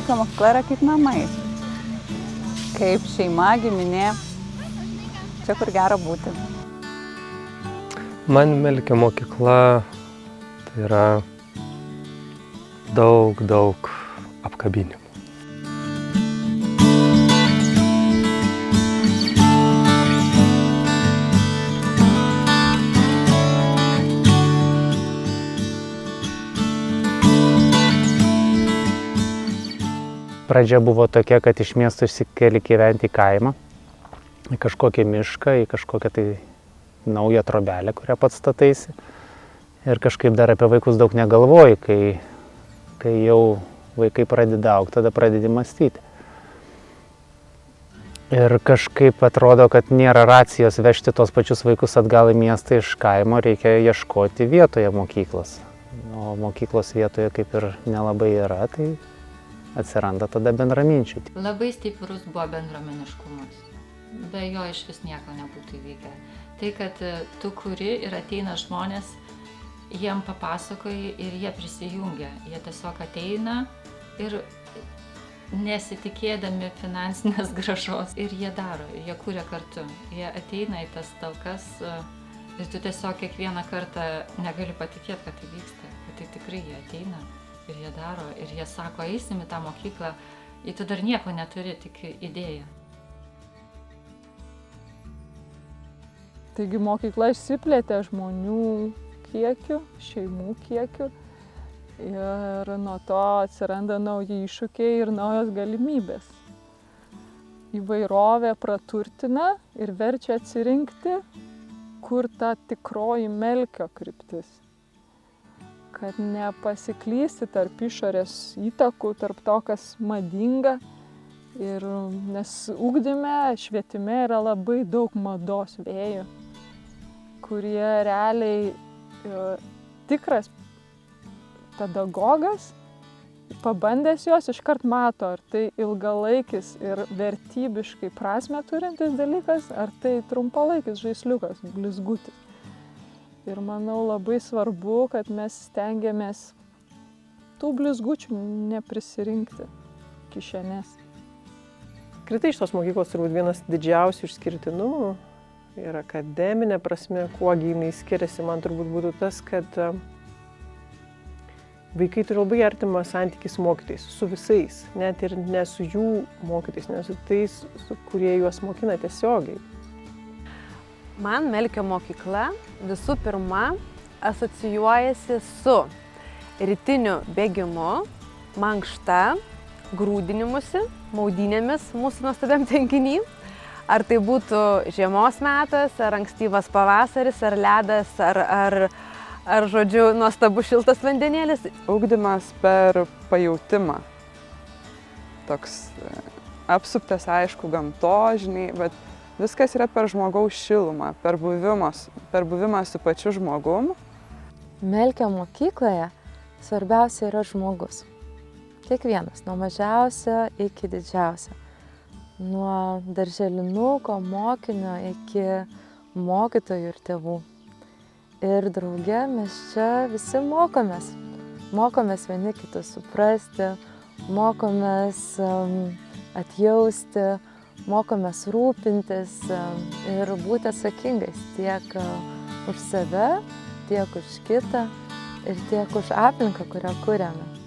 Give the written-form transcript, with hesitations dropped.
Melkio mokykla yra kaip namai. Kaip šeima, giminė. Čia kur gera būti. Man Melkio mokykla tai yra daug apkabinimų. Pradžia buvo tokia, kad iš miesto išsikeli gyventi į kaimą, į kažkokią mišką, į kažkokią tai naują trobelę, kurią pats stataisi. Ir kažkaip dar apie vaikus daug negalvoji, kai jau vaikai pradeda augti, tada pradedi mąstyti. Ir kažkaip atrodo, kad nėra racijos vežti tos pačius vaikus atgal į miestą iš kaimo, reikia ieškoti vietoje mokyklos. O mokyklos vietoje kaip ir nelabai yra, tai atsiranda tada bendraminčių. Labai stiprus buvo bendruomeniškumas. Be jo iš vis nieko nebūtų įvykę. Tai, kad tu kuri ir ateina žmonės, jiem papasakoji ir jie prisijungia. Jie tiesiog ateina ir nesitikėdami finansinės grąžos. Ir jie daro, jie kuria kartu. Jie ateina į tas talkas ir tu tiesiog kiekvieną kartą negali patikėti, kad tai vyksta. Bet tai tikrai jie ateina. Ir jie daro, ir jie sako, eisim į tą mokyklą, ir tu dar nieko neturi, tik idėją. Taigi mokykla išsiplėtė žmonių kiekiu, šeimų kiekiu ir nuo to atsiranda nauji iššūkiai ir naujos galimybės. Įvairovė praturtina ir verčia atsirinkti, kur ta tikroji Melkio kryptis. Kad nepasiklysti tarp išorės įtakų, tarp to, kas madinga. Ir nes ugdyme, švietime yra labai daug mados vėjų, kurie realiai tikras pedagogas, pabandęs juos iškart mato, ar tai ilgalaikis ir vertybiškai prasmę turintis dalykas, ar tai trumpalaikis žaisliukas, blizgutis. Ir manau labai svarbu, kad mes stengiamės tų blizgučių neprisirinkti kišenės. Kritai šitos mokyklos turbūt vienas didžiausių išskirtinumų ir akademinė prasme, kuogi jinai skiriasi, man turbūt būtų tas, kad vaikai turi labai artimą santykį su mokytojais, su visais, net ir ne su jų mokytojais, ne su tais, kurie juos mokina tiesiogiai. Man Melkio mokykla visų pirma asocijuojasi su rytiniu bėgimu, mankšta, grūdinimusi, maudynėmis mūsų nuostabiam tenkiny. Ar tai būtų žiemos metas, ar ankstyvas pavasaris, ar ledas, ar žodžiu, nuostabus šiltas vandenėlis. Ugdymas per pajautimą. Toks apsuptas, aišku, gamtos, žinai, bet viskas yra per žmogaus šilumą, per buvimą su pačiu žmogum. Melkio mokykloje svarbiausia yra žmogus. Kiekvienas, nuo mažiausio iki didžiausio. Nuo darželinuko, mokinio iki mokytojų ir tėvų. Ir drauge mes čia visi mokomės. Mokomės vieni kitus suprasti, mokomės atjausti, mokomės rūpintis ir būti atsakingais tiek už save, tiek už kitą ir tiek už aplinką, kurią kuriame.